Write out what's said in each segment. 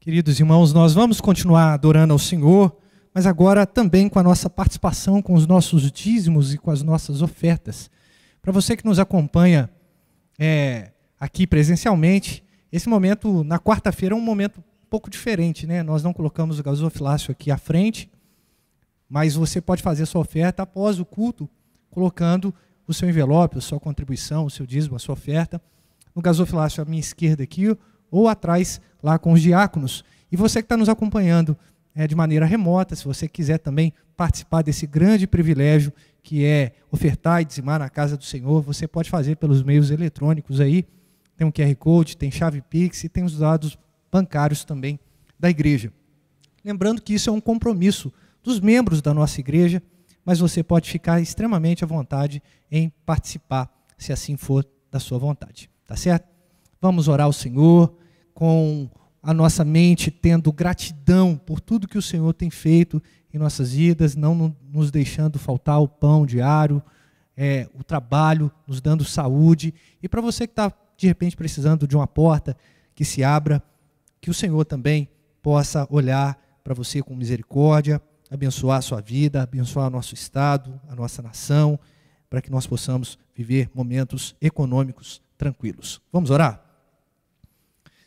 Queridos irmãos, nós vamos continuar adorando ao Senhor, mas agora também com a nossa participação, com os nossos dízimos e com as nossas ofertas. Para você que nos acompanha aqui presencialmente, esse momento, na quarta-feira, é um momento um pouco diferente, né? Nós não colocamos o gasofilácio aqui à frente, mas você pode fazer sua oferta após o culto, colocando o seu envelope, a sua contribuição, o seu dízimo, a sua oferta, no gasofilácio à minha esquerda aqui, ou atrás, lá com os diáconos. E você que está nos acompanhando de maneira remota, se você quiser também participar desse grande privilégio que é ofertar e dizimar na casa do Senhor, você pode fazer pelos meios eletrônicos aí, tem um QR Code, tem chave Pix e tem os dados bancários também da igreja. Lembrando que isso é um compromisso dos membros da nossa igreja, mas você pode ficar extremamente à vontade em participar, se assim for da sua vontade. Tá certo? Vamos orar ao Senhor com a nossa mente tendo gratidão por tudo que o Senhor tem feito em nossas vidas, não nos deixando faltar o pão diário, o trabalho, nos dando saúde. E para você que está, de repente, precisando de uma porta que se abra, que o Senhor também possa olhar para você com misericórdia, abençoar a sua vida, abençoar o nosso estado, a nossa nação, para que nós possamos viver momentos econômicos tranquilos. Vamos orar?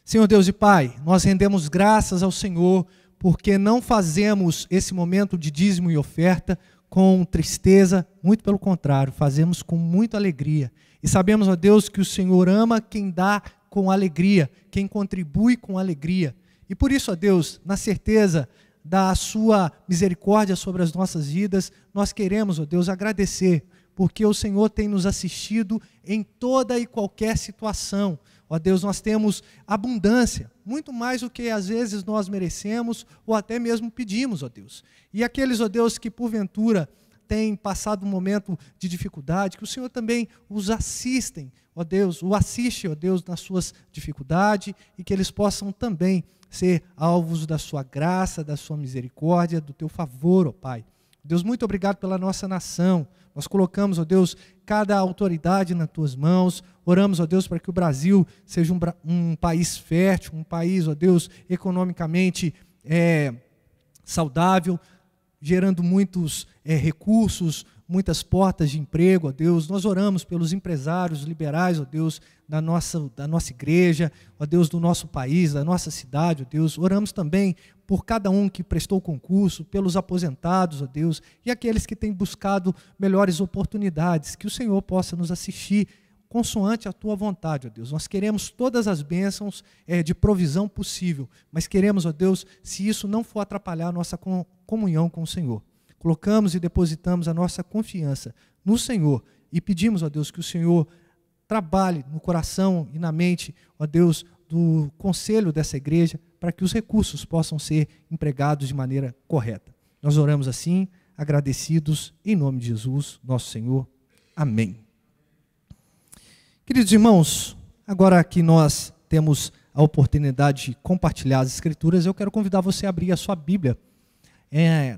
Senhor Deus e Pai, nós rendemos graças ao Senhor porque não fazemos esse momento de dízimo e oferta com tristeza, muito pelo contrário, fazemos com muita alegria. E sabemos, ó Deus, que o Senhor ama quem dá com alegria, quem contribui com alegria. E por isso, ó Deus, na certeza da sua misericórdia sobre as nossas vidas, nós queremos, ó Deus, agradecer, porque o Senhor tem nos assistido em toda e qualquer situação. Ó Deus, nós temos abundância, muito mais do que às vezes nós merecemos ou até mesmo pedimos, ó Deus. E aqueles, ó Deus, que porventura têm passado um momento de dificuldade, que o Senhor também os assiste, ó Deus, nas suas dificuldades e que eles possam também ser alvos da sua graça, da sua misericórdia, do teu favor, ó Pai. Deus, muito obrigado pela nossa nação. Nós colocamos, ó Deus, cada autoridade nas tuas mãos. Oramos, ó Deus, para que o Brasil seja um país fértil, um país, ó Deus, economicamente saudável, gerando muitos recursos, muitas portas de emprego, ó Deus. Nós oramos pelos empresários liberais, ó Deus, da nossa igreja, ó Deus, do nosso país, da nossa cidade, ó Deus. Oramos também por cada um que prestou concurso, pelos aposentados, ó Deus, e aqueles que têm buscado melhores oportunidades, que o Senhor possa nos assistir consoante a tua vontade, ó Deus. Nós queremos todas as bênçãos de provisão possível, mas queremos, ó Deus, se isso não for atrapalhar a nossa comunhão com o Senhor. Colocamos e depositamos a nossa confiança no Senhor e pedimos, ó Deus, que o Senhor trabalhe no coração e na mente, ó Deus, do conselho dessa igreja, para que os recursos possam ser empregados de maneira correta. Nós oramos assim, agradecidos, em nome de Jesus, nosso Senhor. Amém. Queridos irmãos, agora que nós temos a oportunidade de compartilhar as Escrituras, eu quero convidar você a abrir a sua Bíblia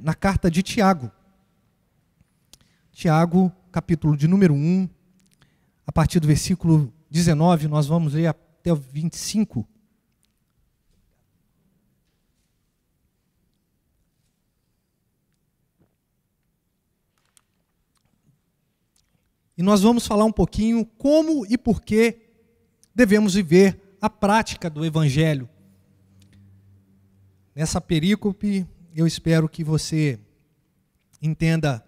na carta de Tiago. Tiago, capítulo de número 1, a partir do versículo 19, nós vamos ler até o 25. E nós vamos falar um pouquinho como e por que devemos viver a prática do Evangelho. Nessa perícope, eu espero que você entenda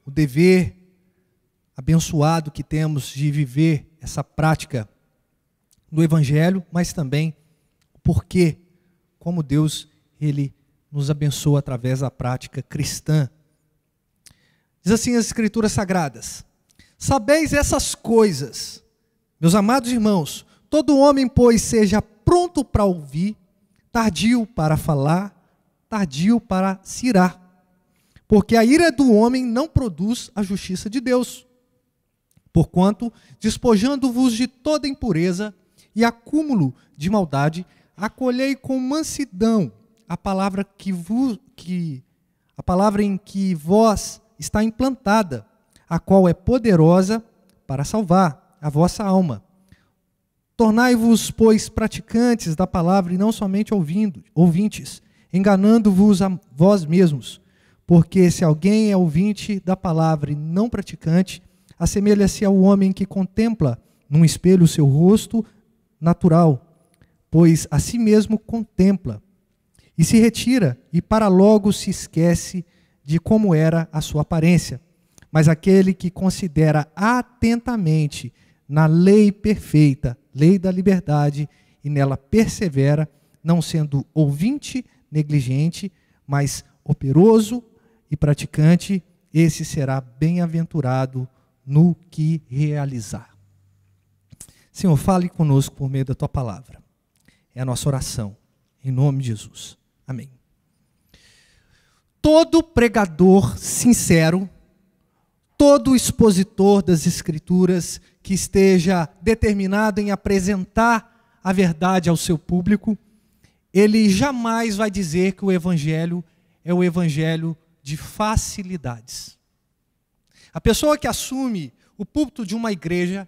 o dever abençoado que temos de viver essa prática do Evangelho, mas também o porquê, como Deus ele nos abençoa através da prática cristã. Diz assim as Escrituras Sagradas: sabeis essas coisas, meus amados irmãos, todo homem, pois, seja pronto para ouvir, tardio para falar, tardio para se irar, porque a ira do homem não produz a justiça de Deus. Porquanto, despojando-vos de toda impureza e acúmulo de maldade, acolhei com mansidão a palavra em que vós está implantada, a qual é poderosa para salvar a vossa alma. Tornai-vos, pois, praticantes da palavra e não somente ouvintes, enganando-vos a vós mesmos. Porque se alguém é ouvinte da palavra e não praticante, assemelha-se ao homem que contempla num espelho o seu rosto natural, pois a si mesmo contempla, e se retira, e para logo se esquece de como era a sua aparência. Mas aquele que considera atentamente na lei perfeita, lei da liberdade, e nela persevera, não sendo ouvinte negligente, mas operoso e praticante, esse será bem-aventurado no que realizar. Senhor, fale conosco por meio da Tua palavra. É a nossa oração, em nome de Jesus. Amém. Todo pregador sincero, todo expositor das Escrituras que esteja determinado em apresentar a verdade ao seu público, ele jamais vai dizer que o Evangelho é o Evangelho de facilidades. A pessoa que assume o púlpito de uma igreja,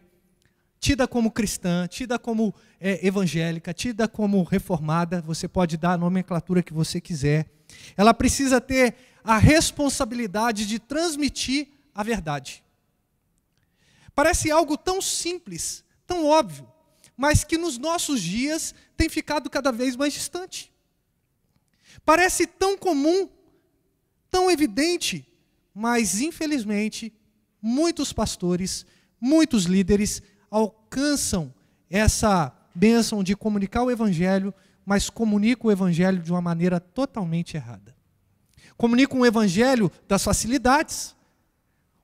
tida como cristã, tida como evangélica, tida como reformada, você pode dar a nomenclatura que você quiser, ela precisa ter a responsabilidade de transmitir a verdade. Parece algo tão simples, tão óbvio, mas que nos nossos dias tem ficado cada vez mais distante. Parece tão comum, tão evidente, mas infelizmente muitos pastores, muitos líderes alcançam essa bênção de comunicar o Evangelho, mas comunicam o Evangelho de uma maneira totalmente errada. Comunicam o Evangelho das facilidades,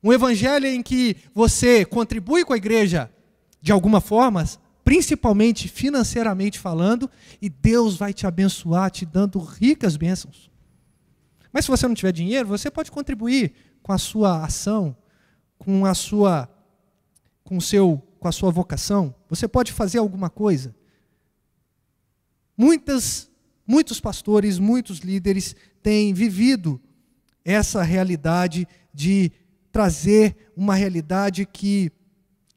um Evangelho em que você contribui com a igreja de alguma forma, principalmente financeiramente falando, e Deus vai te abençoar, te dando ricas bênçãos. Mas se você não tiver dinheiro, você pode contribuir com a sua ação, com a sua vocação, você pode fazer alguma coisa. Muitos pastores, muitos líderes têm vivido essa realidade de trazer uma realidade que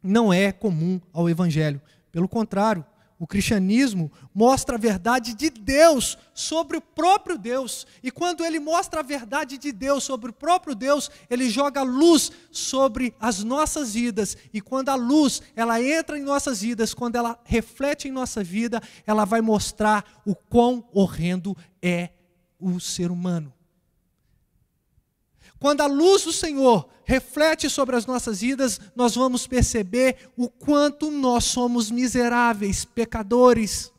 não é comum ao Evangelho. Pelo contrário, o cristianismo mostra a verdade de Deus sobre o próprio Deus. E quando ele mostra a verdade de Deus sobre o próprio Deus, ele joga luz sobre as nossas vidas. E quando a luz, ela entra em nossas vidas, quando ela reflete em nossa vida, ela vai mostrar o quão horrendo é o ser humano. Quando a luz do Senhor reflete sobre as nossas vidas, nós vamos perceber o quanto nós somos miseráveis, pecadores.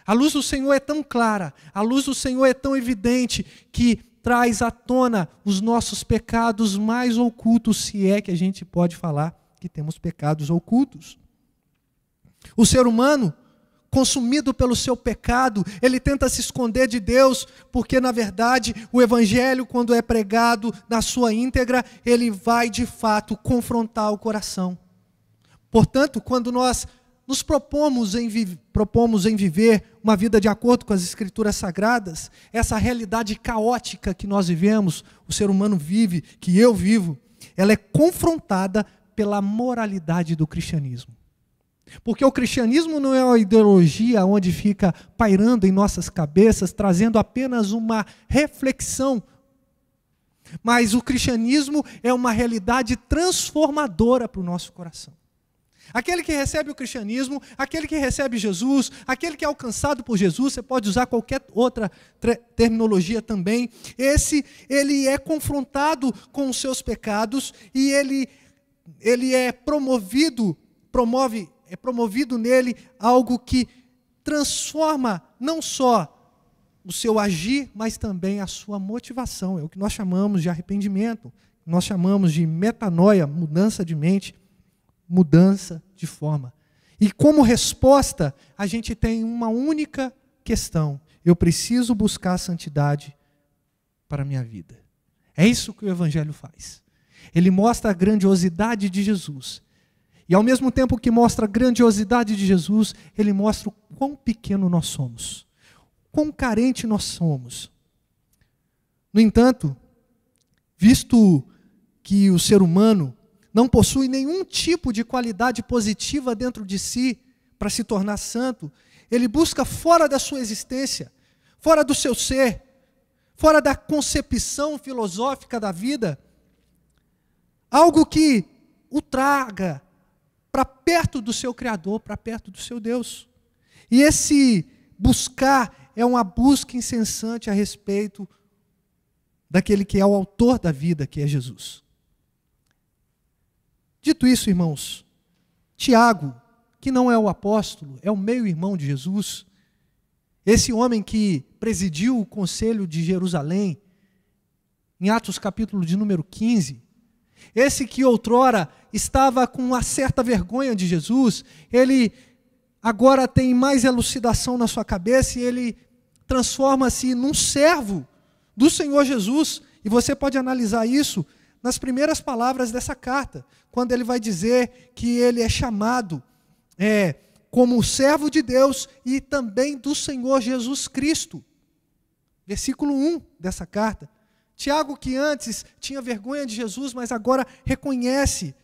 A luz do Senhor é tão clara, a luz do Senhor é tão evidente, que traz à tona os nossos pecados mais ocultos, se é que a gente pode falar que temos pecados ocultos. O ser humano, consumido pelo seu pecado, ele tenta se esconder de Deus, porque na verdade o Evangelho, quando é pregado na sua íntegra, ele vai de fato confrontar o coração. Portanto, quando nós nos propomos em viver uma vida de acordo com as Escrituras Sagradas, essa realidade caótica que nós vivemos, o ser humano vive, que eu vivo, ela é confrontada pela moralidade do cristianismo. Porque o cristianismo não é uma ideologia onde fica pairando em nossas cabeças, trazendo apenas uma reflexão. Mas o cristianismo é uma realidade transformadora para o nosso coração. Aquele que recebe o cristianismo, aquele que recebe Jesus, aquele que é alcançado por Jesus, você pode usar qualquer outra terminologia também, ele é confrontado com os seus pecados e ele é promovido nele algo que transforma não só o seu agir, mas também a sua motivação. É o que nós chamamos de arrependimento, nós chamamos de metanoia, mudança de mente, mudança de forma. E como resposta, a gente tem uma única questão: eu preciso buscar a santidade para a minha vida. É isso que o Evangelho faz. Ele mostra a grandiosidade de Jesus. E ao mesmo tempo que mostra a grandiosidade de Jesus, ele mostra o quão pequeno nós somos, quão carente nós somos. No entanto, visto que o ser humano não possui nenhum tipo de qualidade positiva dentro de si para se tornar santo, ele busca fora da sua existência, fora do seu ser, fora da concepção filosófica da vida, algo que o traga para perto do seu Criador, para perto do seu Deus. E esse buscar é uma busca incessante a respeito daquele que é o autor da vida, que é Jesus. Dito isso, irmãos, Tiago, que não é o apóstolo, é o meio-irmão de Jesus, esse homem que presidiu o conselho de Jerusalém, em Atos capítulo de número 15, esse que outrora estava com uma certa vergonha de Jesus, ele agora tem mais elucidação na sua cabeça e ele transforma-se num servo do Senhor Jesus. E você pode analisar isso nas primeiras palavras dessa carta, quando ele vai dizer que ele é chamado como servo de Deus e também do Senhor Jesus Cristo. Versículo 1 dessa carta. Tiago, que antes tinha vergonha de Jesus, mas agora reconhece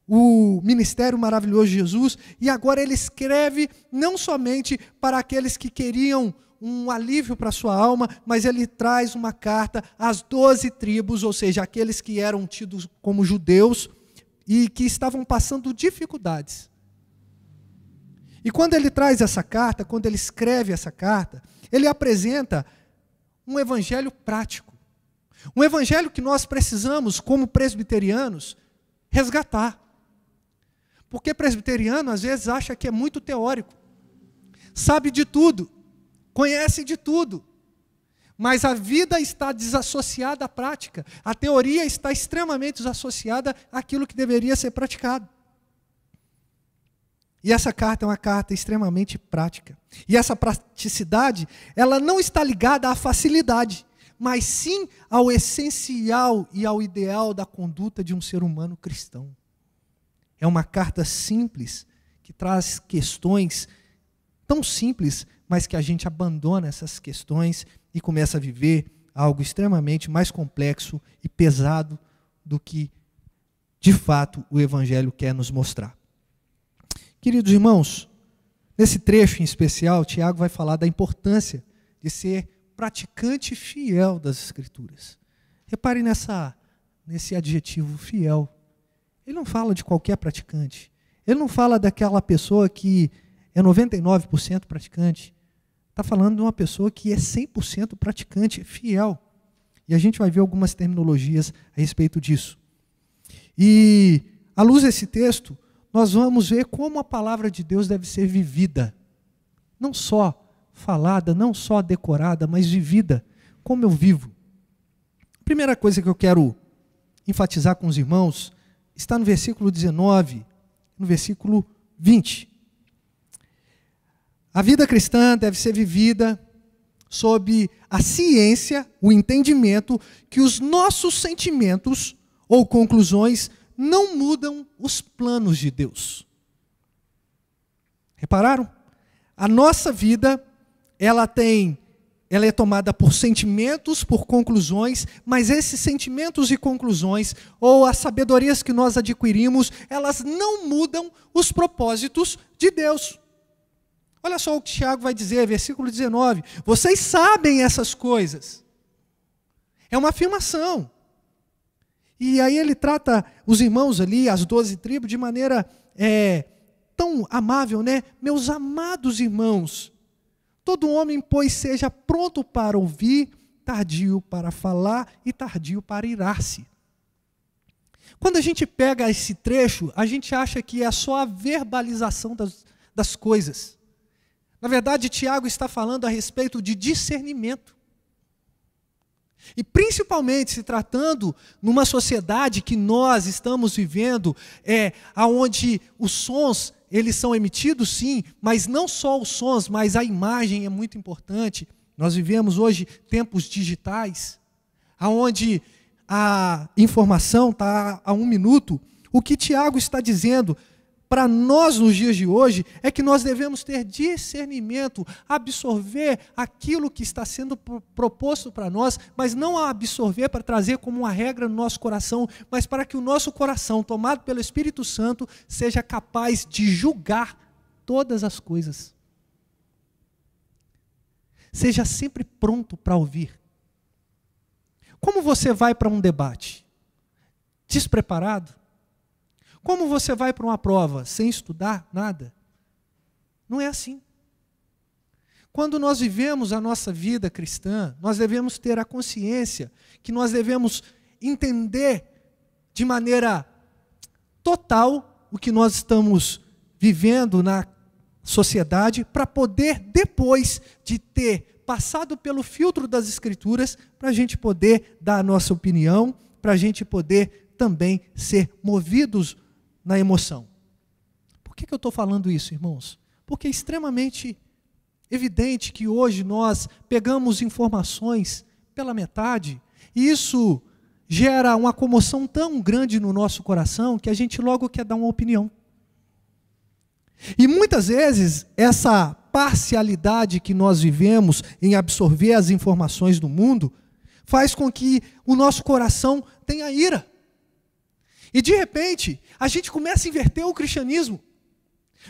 o ministério maravilhoso de Jesus, e agora ele escreve não somente para aqueles que queriam um alívio para a sua alma, mas ele traz uma carta às 12 tribos, ou seja, aqueles que eram tidos como judeus e que estavam passando dificuldades. E quando ele traz essa carta, quando ele escreve essa carta, ele apresenta um evangelho prático. Um evangelho que nós precisamos, como presbiterianos, resgatar. Porque presbiteriano, às vezes, acha que é muito teórico. Sabe de tudo. Conhece de tudo. Mas a vida está desassociada à prática. A teoria está extremamente desassociada àquilo que deveria ser praticado. E essa carta é uma carta extremamente prática. E essa praticidade, ela não está ligada à facilidade, mas sim ao essencial e ao ideal da conduta de um ser humano cristão. É uma carta simples, que traz questões tão simples, mas que a gente abandona essas questões e começa a viver algo extremamente mais complexo e pesado do que, de fato, o Evangelho quer nos mostrar. Queridos irmãos, nesse trecho em especial, Tiago vai falar da importância de ser praticante fiel das Escrituras. Repare nesse adjetivo fiel. Ele não fala de qualquer praticante. Ele não fala daquela pessoa que é 99% praticante. Está falando de uma pessoa que é 100% praticante, fiel. E a gente vai ver algumas terminologias a respeito disso. E, à luz desse texto, nós vamos ver como a palavra de Deus deve ser vivida. Não só falada, não só decorada, mas vivida, como eu vivo. A primeira coisa que eu quero enfatizar com os irmãos está no versículo 19, no versículo 20. A vida cristã deve ser vivida sob a ciência, o entendimento que os nossos sentimentos ou conclusões não mudam os planos de Deus. Repararam? A nossa vida, ela é tomada por sentimentos, por conclusões, mas esses sentimentos e conclusões, ou as sabedorias que nós adquirimos, elas não mudam os propósitos de Deus. Olha só o que Tiago vai dizer, versículo 19. Vocês sabem essas coisas. É uma afirmação. E aí ele trata os irmãos ali, as 12 tribos, de maneira tão amável, né? Meus amados irmãos, todo homem, pois, seja pronto para ouvir, tardio para falar e tardio para irar-se. Quando a gente pega esse trecho, a gente acha que é só a verbalização das coisas. Na verdade, Tiago está falando a respeito de discernimento. E principalmente se tratando numa sociedade que nós estamos vivendo, onde os sons, eles são emitidos sim, mas não só os sons, mas a imagem é muito importante. Nós vivemos hoje tempos digitais, onde a informação está a 1 minuto. O que Tiago está dizendo, para nós nos dias de hoje é que nós devemos ter discernimento, absorver aquilo que está sendo proposto para nós, mas não a absorver para trazer como uma regra no nosso coração, mas para que o nosso coração, tomado pelo Espírito Santo, seja capaz de julgar todas as coisas. Seja sempre pronto para ouvir. Como você vai para um debate? Despreparado? Como você vai para uma prova sem estudar nada? Não é assim. Quando nós vivemos a nossa vida cristã, nós devemos ter a consciência que nós devemos entender de maneira total o que nós estamos vivendo na sociedade, para poder, depois de ter passado pelo filtro das Escrituras, para a gente poder dar a nossa opinião, para a gente poder também ser movidos na emoção. Por que eu estou falando isso, irmãos? Porque é extremamente evidente que hoje nós pegamos informações pela metade, e isso gera uma comoção tão grande no nosso coração que a gente logo quer dar uma opinião. E muitas vezes essa parcialidade que nós vivemos em absorver as informações do mundo faz com que o nosso coração tenha ira. E de repente, a gente começa a inverter o cristianismo.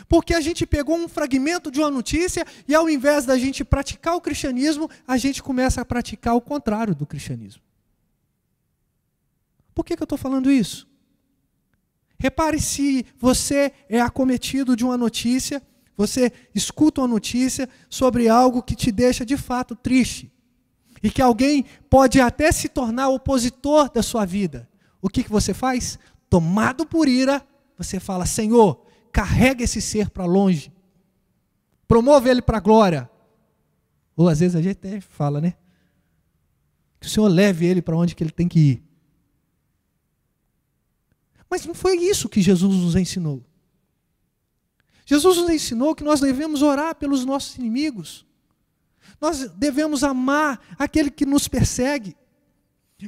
Porque a gente pegou um fragmento de uma notícia e ao invés da gente praticar o cristianismo, a gente começa a praticar o contrário do cristianismo. Por que eu estou falando isso? Repare se você é acometido de uma notícia, você escuta uma notícia sobre algo que te deixa de fato triste. E que alguém pode até se tornar opositor da sua vida. O que você faz? Tomado por ira, você fala: Senhor, carrega esse ser para longe. Promove ele para a glória. Ou às vezes a gente até fala, né? Que o Senhor leve ele para onde que ele tem que ir. Mas não foi isso que Jesus nos ensinou. Jesus nos ensinou que nós devemos orar pelos nossos inimigos. Nós devemos amar aquele que nos persegue.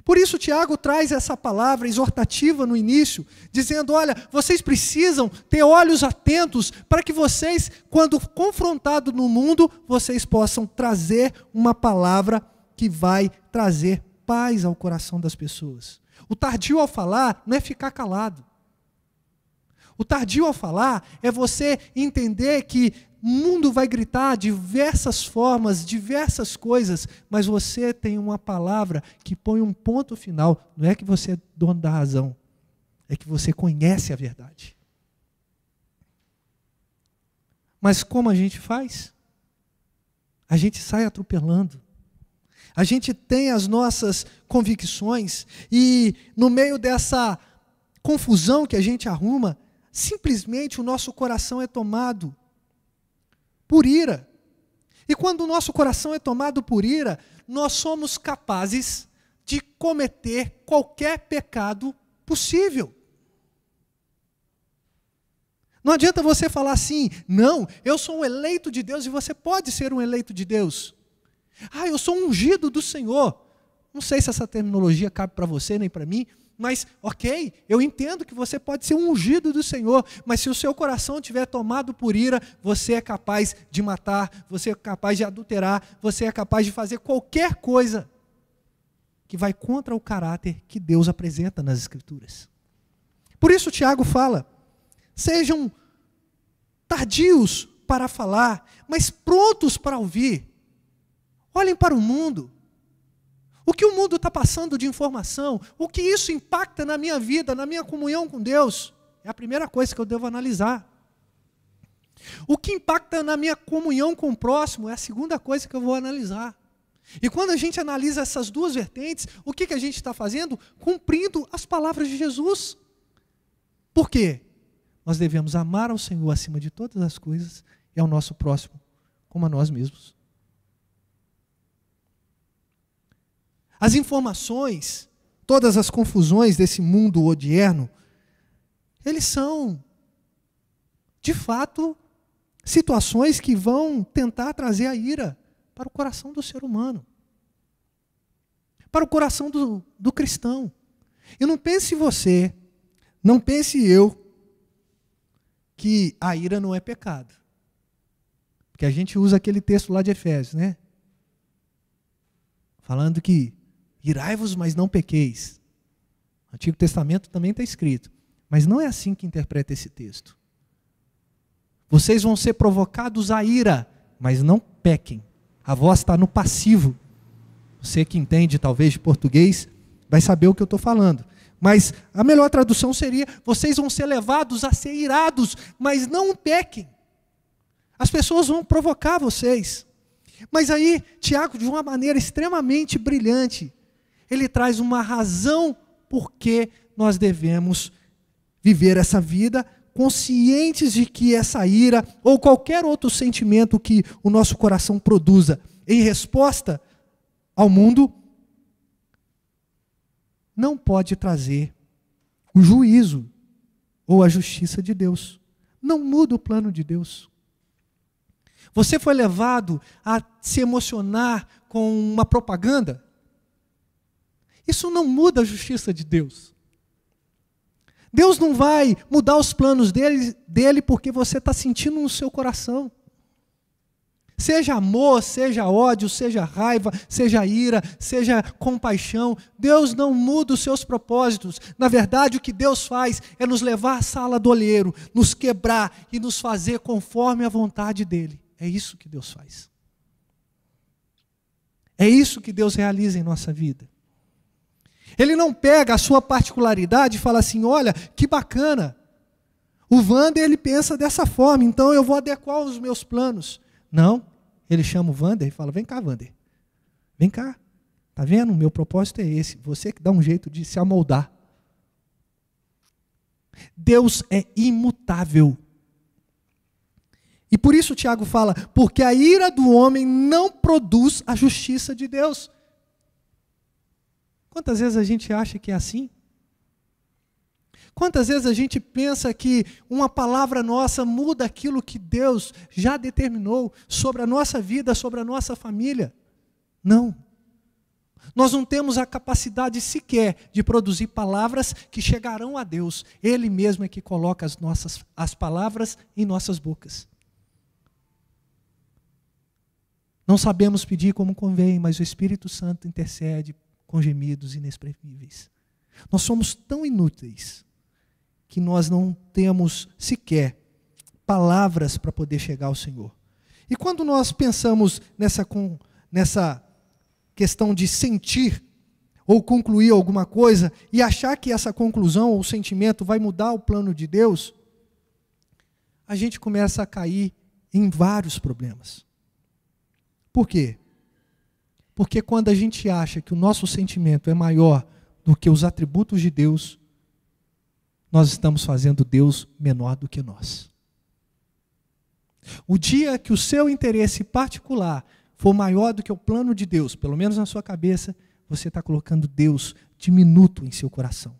Por isso Tiago traz essa palavra exortativa no início, dizendo: olha, vocês precisam ter olhos atentos para que vocês, quando confrontados no mundo, vocês possam trazer uma palavra que vai trazer paz ao coração das pessoas. O tardio ao falar não é ficar calado. O tardio ao falar é você entender que o mundo vai gritar diversas formas, diversas coisas, mas você tem uma palavra que põe um ponto final. Não é que você é dono da razão, é que você conhece a verdade. Mas como a gente faz? A gente sai atropelando. A gente tem as nossas convicções e no meio dessa confusão que a gente arruma, simplesmente o nosso coração é tomado por ira. E quando o nosso coração é tomado por ira, nós somos capazes de cometer qualquer pecado possível. Não adianta você falar assim: não, eu sou um eleito de Deus, e você pode ser um eleito de Deus. Ah, eu sou um ungido do Senhor. Não sei se essa terminologia cabe para você nem para mim, mas ok, eu entendo que você pode ser um ungido do Senhor, mas se o seu coração estiver tomado por ira, você é capaz de matar, você é capaz de adulterar, você é capaz de fazer qualquer coisa que vai contra o caráter que Deus apresenta nas Escrituras. Por isso Tiago fala: sejam tardios para falar, mas prontos para ouvir. Olhem para o mundo. O que o mundo está passando de informação, o que isso impacta na minha vida, na minha comunhão com Deus, é a primeira coisa que eu devo analisar. O que impacta na minha comunhão com o próximo é a segunda coisa que eu vou analisar. E quando a gente analisa essas duas vertentes, o que a gente está fazendo? Cumprindo as palavras de Jesus. Por quê? Nós devemos amar ao Senhor acima de todas as coisas e ao nosso próximo como a nós mesmos. As informações, todas as confusões desse mundo odierno, eles são, de fato, situações que vão tentar trazer a ira para o coração do ser humano, para o coração do cristão. E não pense você, não pense eu, que a ira não é pecado. Porque a gente usa aquele texto lá de Efésios, né? Falando que irai-vos, mas não pequeis. No Antigo Testamento também está escrito. Mas não é assim que interpreta esse texto. Vocês vão ser provocados à ira, mas não pequem. A voz está no passivo. Você que entende talvez de português vai saber o que eu estou falando. Mas a melhor tradução seria: vocês vão ser levados a ser irados, mas não pequem. As pessoas vão provocar vocês. Mas aí, Tiago, de uma maneira extremamente brilhante, ele traz uma razão por que nós devemos viver essa vida, conscientes de que essa ira, ou qualquer outro sentimento que o nosso coração produza, em resposta ao mundo, não pode trazer o juízo ou a justiça de Deus. Não muda o plano de Deus. Você foi levado a se emocionar com uma propaganda? Isso não muda a justiça de Deus. Deus não vai mudar os planos dele porque você está sentindo no seu coração. Seja amor, seja ódio, seja raiva, seja ira, seja compaixão, Deus não muda os seus propósitos. Na verdade, o que Deus faz é nos levar à sala do olheiro, nos quebrar e nos fazer conforme a vontade dEle. É isso que Deus faz. É isso que Deus realiza em nossa vida. Ele não pega a sua particularidade e fala assim: olha, que bacana, o Wander ele pensa dessa forma, então eu vou adequar os meus planos. Não, ele chama o Wander e fala: vem cá, Wander, vem cá, está vendo? O meu propósito é esse, você que dá um jeito de se amoldar. Deus é imutável. E por isso Tiago fala: porque a ira do homem não produz a justiça de Deus. Quantas vezes a gente acha que é assim? Quantas vezes a gente pensa que uma palavra nossa muda aquilo que Deus já determinou sobre a nossa vida, sobre a nossa família? Não. Nós não temos a capacidade sequer de produzir palavras que chegarão a Deus. Ele mesmo é que coloca as palavras em nossas bocas. Não sabemos pedir como convém, mas o Espírito Santo intercede com gemidos inexprimíveis. Nós somos tão inúteis que nós não temos sequer palavras para poder chegar ao Senhor. E quando nós pensamos nessa questão de sentir ou concluir alguma coisa e achar que essa conclusão ou sentimento vai mudar o plano de Deus, a gente começa a cair em vários problemas. Por quê? Porque quando a gente acha que o nosso sentimento é maior do que os atributos de Deus, nós estamos fazendo Deus menor do que nós. O dia que o seu interesse particular for maior do que o plano de Deus, pelo menos na sua cabeça, você está colocando Deus diminuto em seu coração,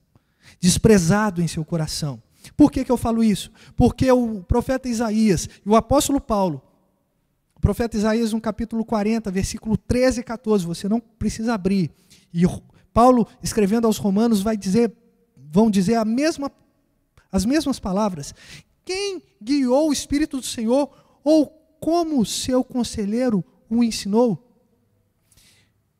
desprezado em seu coração. Por que eu falo isso? Porque o profeta Isaías e o apóstolo Paulo, o profeta Isaías, no capítulo 40, versículo 13 e 14, você não precisa abrir. E Paulo, escrevendo aos Romanos, vão dizer as mesmas palavras. Quem guiou o Espírito do Senhor, ou como seu conselheiro o ensinou?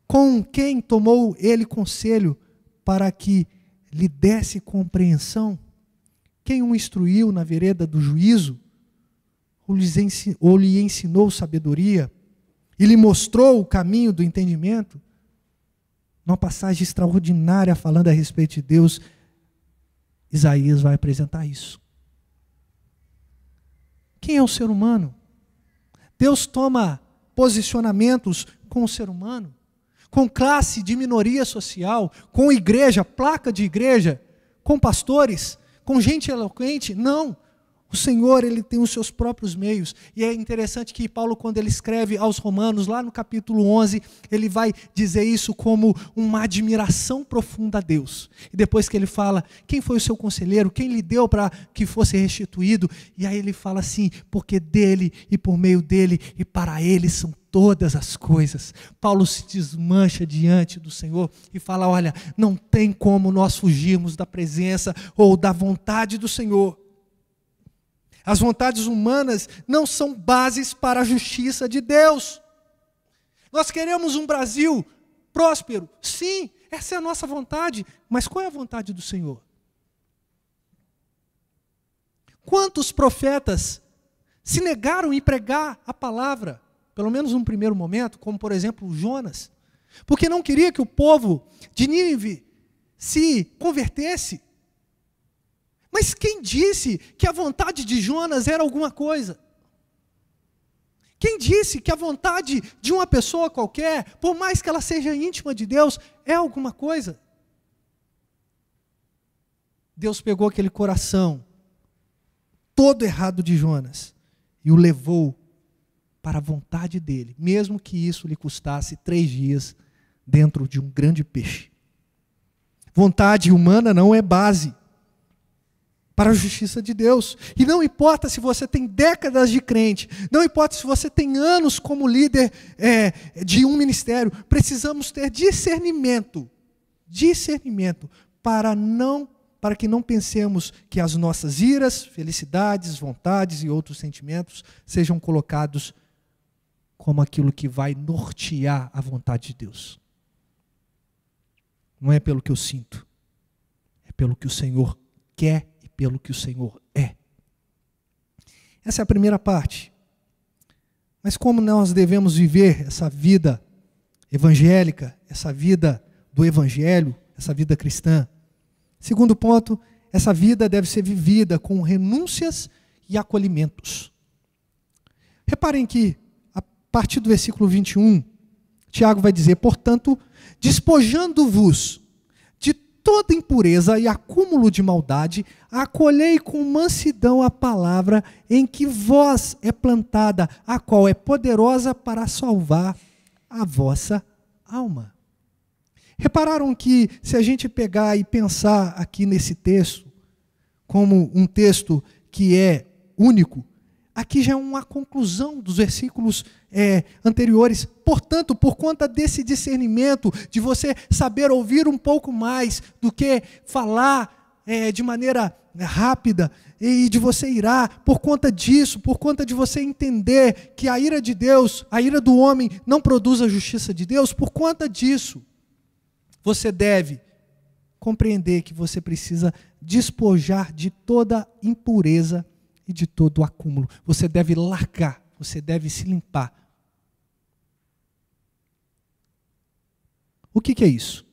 Com quem tomou ele conselho para que lhe desse compreensão? Quem o instruiu na vereda do juízo? Ou lhe ensinou sabedoria, e lhe mostrou o caminho do entendimento? Numa passagem extraordinária falando a respeito de Deus, Isaías vai apresentar isso. Quem é o ser humano? Deus toma posicionamentos com o ser humano, com classe de minoria social, com igreja, placa de igreja, com pastores, com gente eloquente? Não. O Senhor, Ele tem os seus próprios meios. E é interessante que Paulo, quando ele escreve aos Romanos, lá no capítulo 11, ele vai dizer isso como uma admiração profunda a Deus. E depois que ele fala, quem foi o seu conselheiro? Quem lhe deu para que fosse restituído? E aí ele fala assim, porque dele e por meio dele e para ele são todas as coisas. Paulo se desmancha diante do Senhor e fala, olha, não tem como nós fugirmos da presença ou da vontade do Senhor. As vontades humanas não são bases para a justiça de Deus. Nós queremos um Brasil próspero. Sim, essa é a nossa vontade. Mas qual é a vontade do Senhor? Quantos profetas se negaram em pregar a palavra, pelo menos num primeiro momento, como por exemplo Jonas, porque não queria que o povo de Nínive se convertesse? Mas quem disse que a vontade de Jonas era alguma coisa? Quem disse que a vontade de uma pessoa qualquer, por mais que ela seja íntima de Deus, é alguma coisa? Deus pegou aquele coração todo errado de Jonas e o levou para a vontade dele, mesmo que isso lhe custasse 3 dias dentro de um grande peixe. Vontade humana não é base para a justiça de Deus. E não importa se você tem décadas de crente, não importa se você tem anos como líder de um ministério, precisamos ter discernimento para que não pensemos que as nossas iras, felicidades, vontades e outros sentimentos sejam colocados como aquilo que vai nortear a vontade de Deus. Não é pelo que eu sinto, é pelo que o Senhor quer e pelo que o Senhor é. Essa é a primeira parte. Mas como nós devemos viver essa vida evangélica, essa vida do Evangelho, essa vida cristã? Segundo ponto, essa vida deve ser vivida com renúncias e acolhimentos. Reparem que, a partir do versículo 21, Tiago vai dizer: portanto, despojando-vos de toda impureza e acúmulo de maldade, acolhei com mansidão a palavra em que vós é plantada, a qual é poderosa para salvar a vossa alma. Repararam que, se a gente pegar e pensar aqui nesse texto, como um texto que é único, aqui já é uma conclusão dos versículos anteriores. Portanto, por conta desse discernimento, de você saber ouvir um pouco mais do que falar de maneira rápida, e de você irar, por conta disso, por conta de você entender que a ira de Deus, a ira do homem não produz a justiça de Deus, por conta disso, você deve compreender que você precisa despojar de toda impureza e de todo o acúmulo. Você deve largar, você deve se limpar. O que é isso?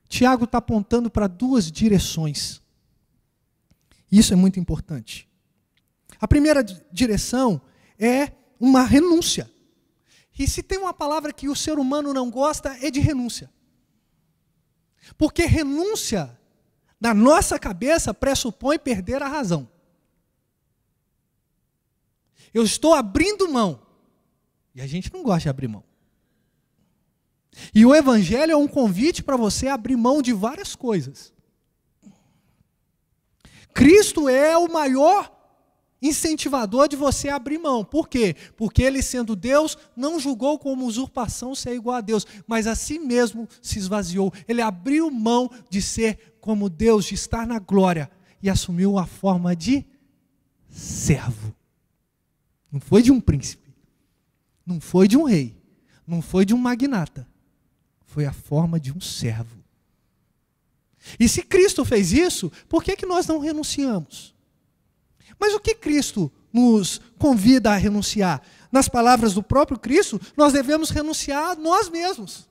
Tiago está apontando para 2 direções. Isso é muito importante. A primeira direção é uma renúncia. E se tem uma palavra que o ser humano não gosta, é de renúncia. Porque renúncia, na nossa cabeça, pressupõe perder a razão. Eu estou abrindo mão. E a gente não gosta de abrir mão. E o Evangelho é um convite para você abrir mão de várias coisas. Cristo é o maior incentivador de você abrir mão. Por quê? Porque ele, sendo Deus, não julgou como usurpação ser igual a Deus, mas a si mesmo se esvaziou. Ele abriu mão de ser como Deus, de estar na glória, e assumiu a forma de servo. Não foi de um príncipe, não foi de um rei, não foi de um magnata, foi a forma de um servo. E se Cristo fez isso, por que nós não renunciamos? Mas o que Cristo nos convida a renunciar? Nas palavras do próprio Cristo, nós devemos renunciar a nós mesmos.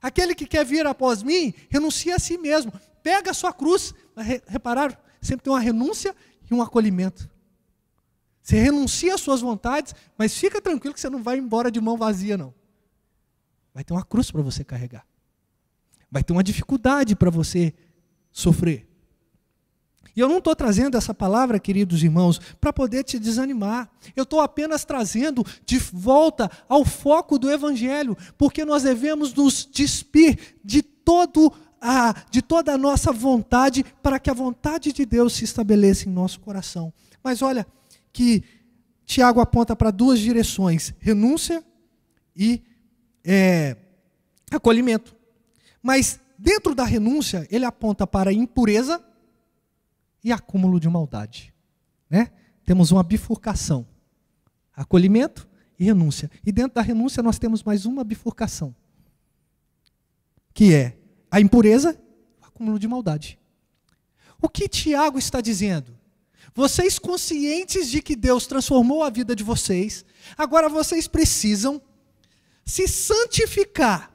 Aquele que quer vir após mim, renuncia a si mesmo. Pega a sua cruz. Repararam? Sempre tem uma renúncia e um acolhimento. Você renuncia às suas vontades, mas fica tranquilo que você não vai embora de mão vazia, não. Vai ter uma cruz para você carregar. Vai ter uma dificuldade para você sofrer. E eu não estou trazendo essa palavra, queridos irmãos, para poder te desanimar. Eu estou apenas trazendo de volta ao foco do Evangelho, porque nós devemos nos despir de toda a nossa vontade, para que a vontade de Deus se estabeleça em nosso coração. Mas olha que Tiago aponta para 2 direções: renúncia e acolhimento. Mas dentro da renúncia, ele aponta para impureza e acúmulo de maldade. Né? temos uma bifurcação: acolhimento e renúncia. E dentro da renúncia nós temos mais uma bifurcação, que é a impureza e o acúmulo de maldade. O que Tiago está dizendo? Vocês conscientes de que Deus transformou a vida de vocês, agora vocês precisam se santificar.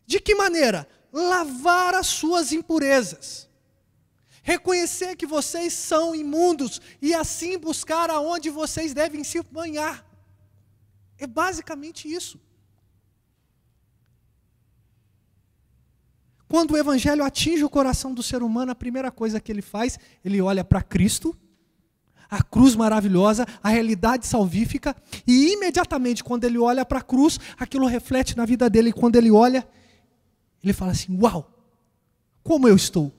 De que maneira? Lavar as suas impurezas. Reconhecer que vocês são imundos e assim buscar aonde vocês devem se banhar. É basicamente isso. Quando o evangelho atinge o coração do ser humano, a primeira coisa que ele faz, ele olha para Cristo, a cruz maravilhosa, a realidade salvífica, e imediatamente quando ele olha para a cruz, aquilo reflete na vida dele, e quando ele olha, ele fala assim: uau, como eu estou.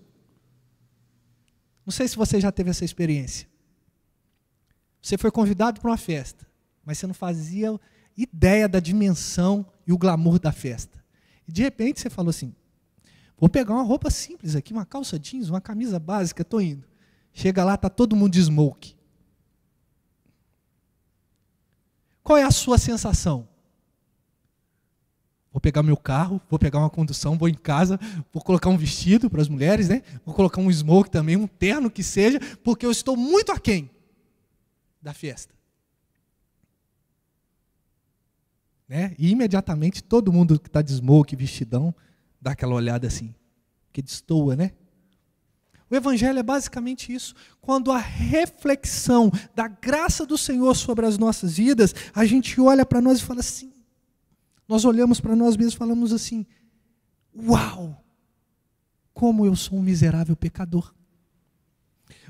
Não sei se você já teve essa experiência. Você foi convidado para uma festa, mas você não fazia ideia da dimensão e o glamour da festa. E de repente você falou assim: vou pegar uma roupa simples aqui, uma calça jeans, uma camisa básica, estou indo. Chega lá, está todo mundo de smoke. Qual é a sua sensação? Vou pegar meu carro, vou pegar uma condução, vou em casa, vou colocar um vestido para as mulheres, né? Vou colocar um smoke também, um terno que seja, porque eu estou muito aquém da festa. Né? E imediatamente todo mundo que está de smoke, vestidão, dá aquela olhada assim, que destoa, né? O evangelho é basicamente isso. Quando a reflexão da graça do Senhor sobre as nossas vidas, a gente olha para nós e fala assim, nós olhamos para nós mesmos e falamos assim: uau, como eu sou um miserável pecador.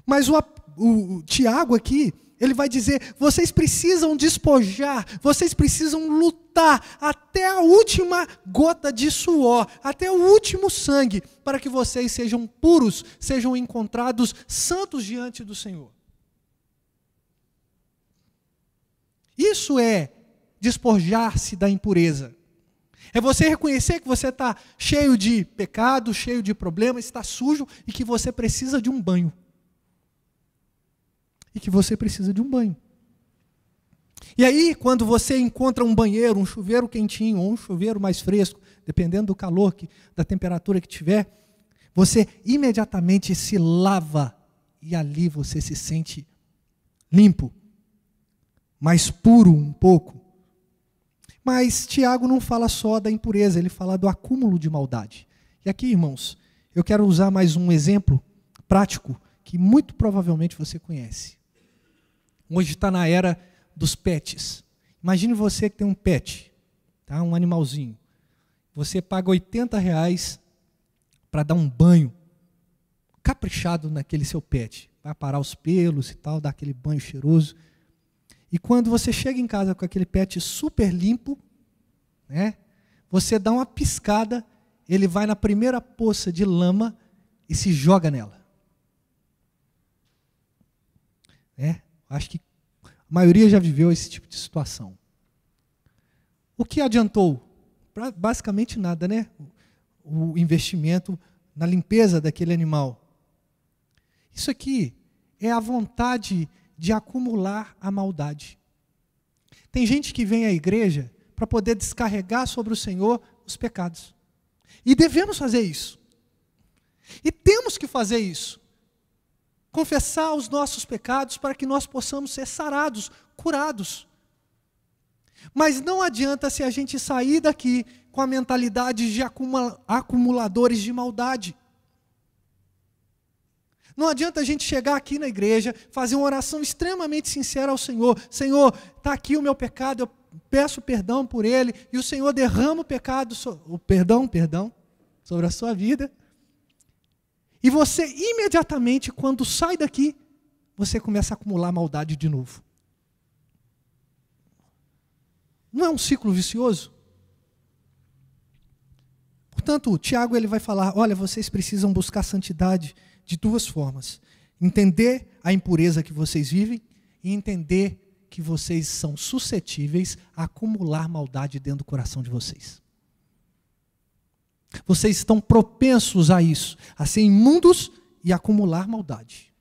Mas o Tiago aqui, ele vai dizer: vocês precisam despojar, vocês precisam lutar até a última gota de suor, até o último sangue, para que vocês sejam puros, sejam encontrados santos diante do Senhor. Isso é despojar-se da impureza. É você reconhecer que você está cheio de pecado, cheio de problemas, está sujo e que você precisa de um banho. E que você precisa de um banho. E aí, quando você encontra um banheiro, um chuveiro quentinho, ou um chuveiro mais fresco, dependendo do calor, da temperatura que tiver, você imediatamente se lava e ali você se sente limpo, mais puro um pouco. Mas Tiago não fala só da impureza, ele fala do acúmulo de maldade. E aqui, irmãos, eu quero usar mais um exemplo prático que muito provavelmente você conhece. Hoje está na era dos pets. Imagine você que tem um pet, tá? Um animalzinho. Você paga R$80 para dar um banho caprichado naquele seu pet. Vai aparar os pelos e tal, dar aquele banho cheiroso. E quando você chega em casa com aquele pet super limpo, né, você dá uma piscada, ele vai na primeira poça de lama e se joga nela. Acho que a maioria já viveu esse tipo de situação. O que adiantou? Basicamente nada, né? O investimento na limpeza daquele animal. Isso aqui é a vontade de acumular a maldade. Tem gente que vem à igreja para poder descarregar sobre o Senhor os pecados. E devemos fazer isso. E temos que fazer isso. Confessar os nossos pecados para que nós possamos ser sarados, curados. Mas não adianta se a gente sair daqui com a mentalidade de acumuladores de maldade. Não adianta a gente chegar aqui na igreja, fazer uma oração extremamente sincera ao Senhor. Senhor, está aqui o meu pecado, eu peço perdão por ele, e o Senhor derrama o perdão sobre a sua vida. E você imediatamente, quando sai daqui, você começa a acumular maldade de novo. Não é um ciclo vicioso? Portanto, Tiago ele vai falar: olha, vocês precisam buscar santidade de duas formas. Entender a impureza que vocês vivem e entender que vocês são suscetíveis a acumular maldade dentro do coração de vocês. Vocês estão propensos a isso, a ser imundos e acumular maldade.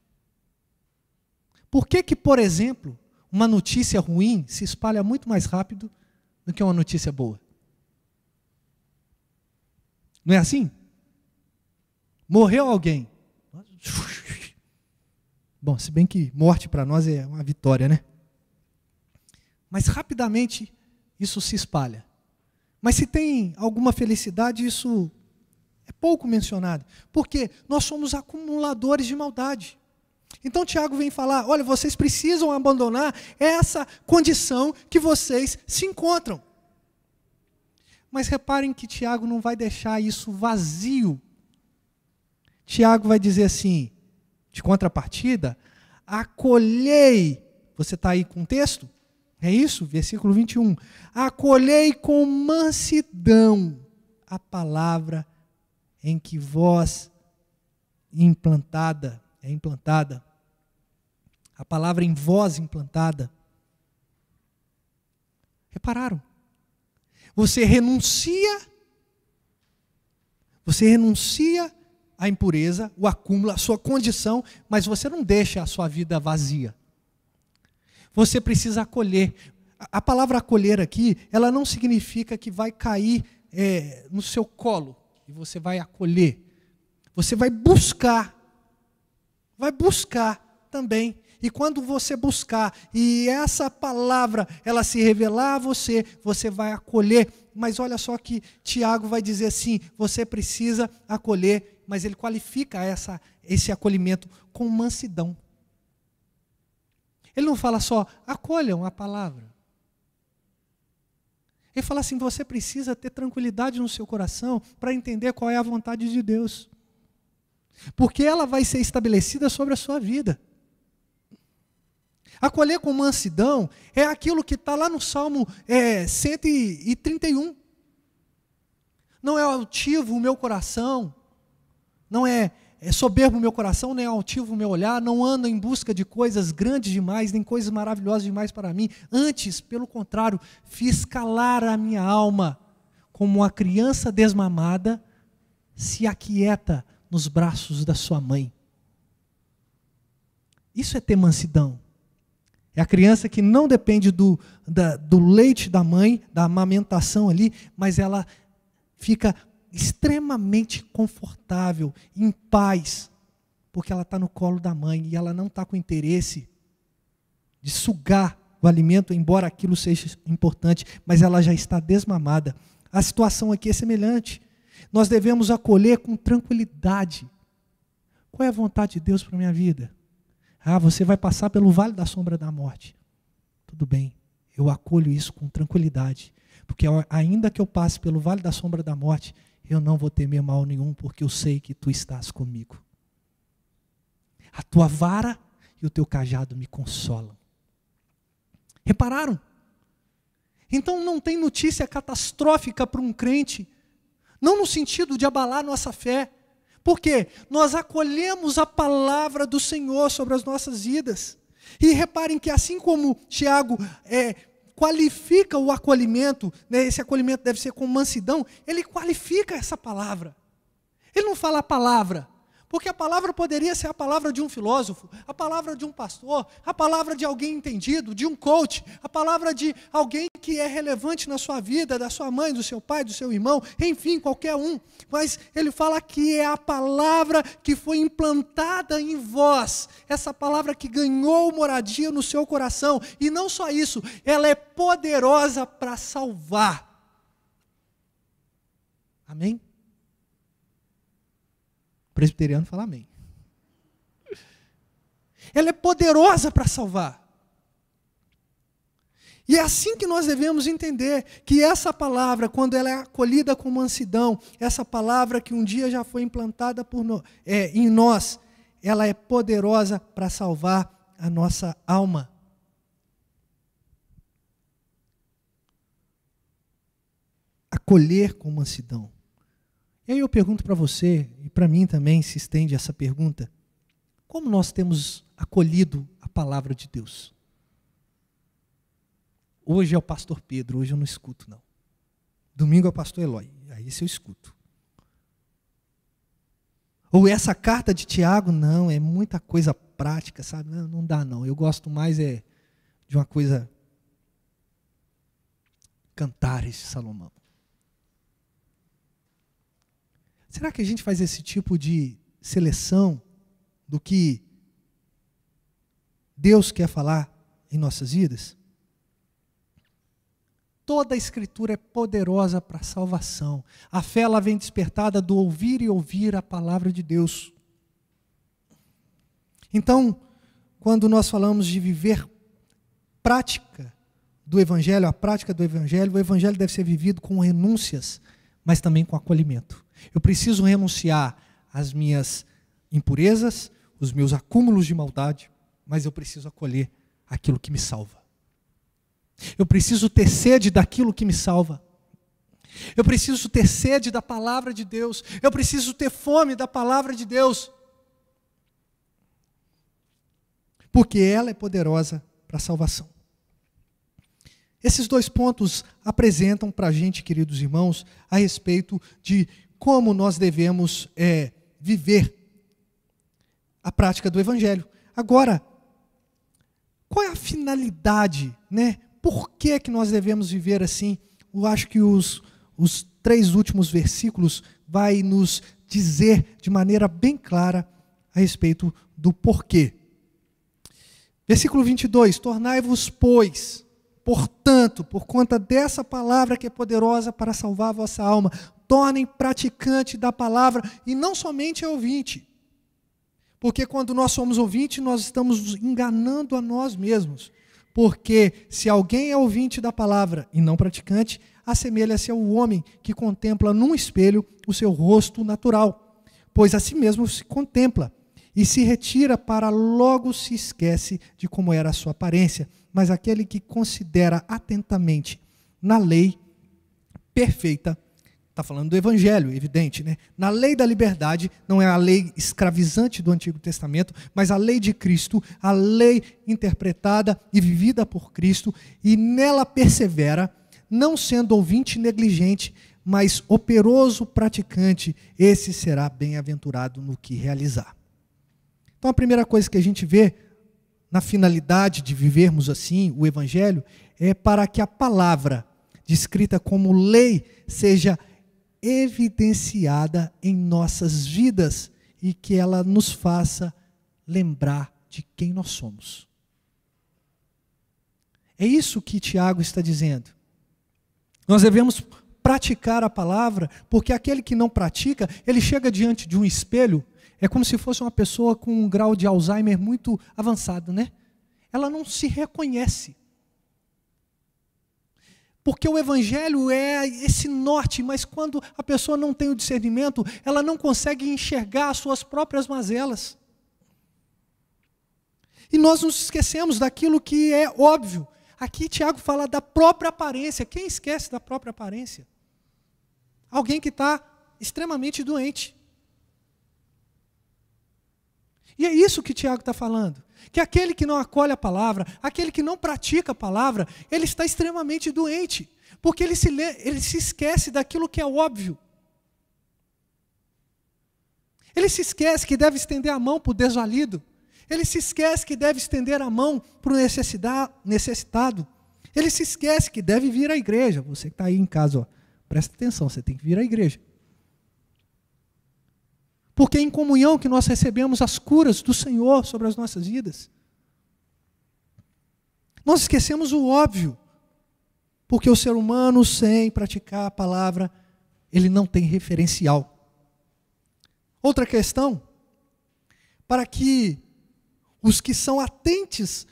Por que que, por exemplo, uma notícia ruim se espalha muito mais rápido do que uma notícia boa? Não é assim? Morreu alguém. Bom, se bem que morte para nós é uma vitória, né? Mas rapidamente isso se espalha. Mas se tem alguma felicidade, isso é pouco mencionado. Porque nós somos acumuladores de maldade. Então Tiago vem falar, olha, vocês precisam abandonar essa condição que vocês se encontram. Mas reparem que Tiago não vai deixar isso vazio. Tiago vai dizer assim, de contrapartida, acolhei, você está aí com o texto? É isso? Versículo 21. Acolhei com mansidão a palavra em que vós é implantada. A palavra em vós implantada. Repararam? Você renuncia à impureza, o acúmulo, a sua condição, mas você não deixa a sua vida vazia. Você precisa acolher. A palavra acolher aqui, ela não significa que vai cair no seu colo e você vai acolher. Você vai buscar também. E quando você buscar, e essa palavra, ela se revelar a você, você vai acolher. Mas olha só que Tiago vai dizer assim, você precisa acolher, mas ele qualifica esse acolhimento com mansidão. Ele não fala só, acolham a palavra. Ele fala assim, você precisa ter tranquilidade no seu coração para entender qual é a vontade de Deus. Porque ela vai ser estabelecida sobre a sua vida. Acolher com mansidão é aquilo que está lá no Salmo 131. Não é altivo o meu coração, não é soberbo o meu coração, nem é altivo o meu olhar, não ando em busca de coisas grandes demais, nem coisas maravilhosas demais para mim. Antes, pelo contrário, fiz calar a minha alma, como uma criança desmamada se aquieta nos braços da sua mãe. Isso é ter mansidão. É a criança que não depende do leite da mãe, da amamentação ali, mas ela fica extremamente confortável, em paz, porque ela está no colo da mãe e ela não está com interesse de sugar o alimento, embora aquilo seja importante, mas ela já está desmamada. A situação aqui é semelhante. Nós devemos acolher com tranquilidade. Qual é a vontade de Deus para a minha vida? Você vai passar pelo vale da sombra da morte. Tudo bem, eu acolho isso com tranquilidade. Porque ainda que eu passe pelo vale da sombra da morte, eu não vou temer mal nenhum, porque eu sei que tu estás comigo. A tua vara e o teu cajado me consolam. Repararam? Então não tem notícia catastrófica para um crente, não no sentido de abalar nossa fé, porque nós acolhemos a palavra do Senhor sobre as nossas vidas. E reparem que assim como Tiago qualifica o acolhimento, né, esse acolhimento deve ser com mansidão, ele qualifica essa palavra. Ele não fala a palavra, porque a palavra poderia ser a palavra de um filósofo, a palavra de um pastor, a palavra de alguém entendido, de um coach, a palavra de alguém que é relevante na sua vida, da sua mãe, do seu pai, do seu irmão, enfim, qualquer um. Mas ele fala que é a palavra que foi implantada em vós, essa palavra que ganhou moradia no seu coração. E não só isso, ela é poderosa para salvar. Amém? Presbiteriano fala amém. Ela é poderosa para salvar. E é assim que nós devemos entender que essa palavra, quando ela é acolhida com mansidão, essa palavra que um dia já foi implantada em nós, ela é poderosa para salvar a nossa alma. Acolher com mansidão. E aí eu pergunto para você, e para mim também se estende essa pergunta, como nós temos acolhido a palavra de Deus? Hoje é o pastor Pedro, hoje eu não escuto não. Domingo é o pastor Eloy, aí esse eu escuto. Ou essa carta de Tiago, não, é muita coisa prática, sabe? Não dá não. Eu gosto mais de uma coisa, Cantares de Salomão. Será que a gente faz esse tipo de seleção do que Deus quer falar em nossas vidas? Toda a Escritura é poderosa para a salvação. A fé ela vem despertada do ouvir e ouvir a palavra de Deus. Então, quando nós falamos de viver prática do Evangelho, a prática do Evangelho, o Evangelho deve ser vivido com renúncias, mas também com acolhimento. Eu preciso renunciar às minhas impurezas, os meus acúmulos de maldade, mas eu preciso acolher aquilo que me salva. Eu preciso ter sede daquilo que me salva. Eu preciso ter sede da palavra de Deus. Eu preciso ter fome da palavra de Deus. Porque ela é poderosa para a salvação. Esses dois pontos apresentam para a gente, queridos irmãos, a respeito de como nós devemos viver a prática do Evangelho. Agora, qual é a finalidade, né? Por que nós devemos viver assim? Eu acho que os 3 últimos versículos vai nos dizer de maneira bem clara a respeito do porquê. Versículo 22, tornai-vos, pois, portanto, por conta dessa palavra que é poderosa para salvar a vossa alma, tornem praticante da palavra e não somente ouvinte. Porque quando nós somos ouvinte, nós estamos enganando a nós mesmos. Porque se alguém é ouvinte da palavra e não praticante, assemelha-se ao homem que contempla num espelho o seu rosto natural, pois a si mesmo se contempla e se retira para logo se esquece de como era a sua aparência. Mas aquele que considera atentamente na lei perfeita, está falando do Evangelho, evidente, né? Na lei da liberdade, não é a lei escravizante do Antigo Testamento, mas a lei de Cristo, a lei interpretada e vivida por Cristo, e nela persevera, não sendo ouvinte negligente, mas operoso praticante, esse será bem-aventurado no que realizar. Então a primeira coisa que a gente vê na finalidade de vivermos assim o Evangelho é para que a palavra descrita como lei seja evidenciada em nossas vidas e que ela nos faça lembrar de quem nós somos. É isso que Tiago está dizendo. Nós devemos praticar a palavra, porque aquele que não pratica, ele chega diante de um espelho, é como se fosse uma pessoa com um grau de Alzheimer muito avançado, né? Ela não se reconhece. Porque o Evangelho é esse norte, mas quando a pessoa não tem o discernimento, ela não consegue enxergar as suas próprias mazelas. E nós nos esquecemos daquilo que é óbvio. Aqui Tiago fala da própria aparência. Quem esquece da própria aparência? Alguém que está extremamente doente. E é isso que Tiago está falando. Que aquele que não acolhe a palavra, aquele que não pratica a palavra, ele está extremamente doente. Porque ele se esquece daquilo que é óbvio. Ele se esquece que deve estender a mão para o desvalido. Ele se esquece que deve estender a mão para o necessitado. Ele se esquece que deve vir à igreja. Você que está aí em casa, ó, presta atenção, você tem que vir à igreja. Porque é em comunhão que nós recebemos as curas do Senhor sobre as nossas vidas. Nós esquecemos o óbvio. Porque o ser humano, sem praticar a palavra, ele não tem referencial. Outra questão, para que os que são atentes,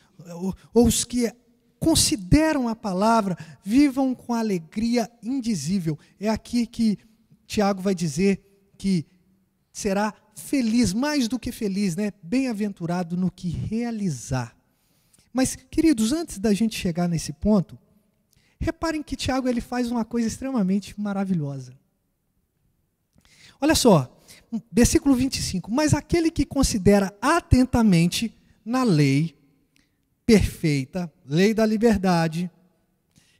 ou os que consideram a palavra, vivam com alegria indizível. É aqui que Tiago vai dizer que será feliz, mais do que feliz, né? Bem-aventurado no que realizar. Mas, queridos, antes da gente chegar nesse ponto, reparem que Tiago ele faz uma coisa extremamente maravilhosa. Olha só, versículo 25. Mas aquele que considera atentamente na lei perfeita, lei da liberdade,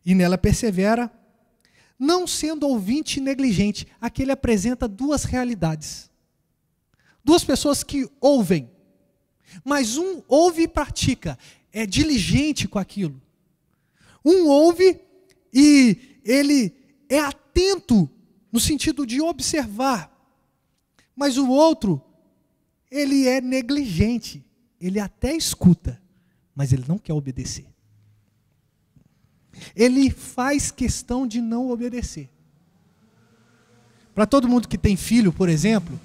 e nela persevera, não sendo ouvinte negligente, aqui ele apresenta duas realidades. Duas pessoas que ouvem. Mas um ouve e pratica, é diligente com aquilo. Um ouve e ele é atento no sentido de observar. Mas o outro, ele é negligente. Ele até escuta, mas ele não quer obedecer. Ele faz questão de não obedecer. Para todo mundo que tem filho, por exemplo,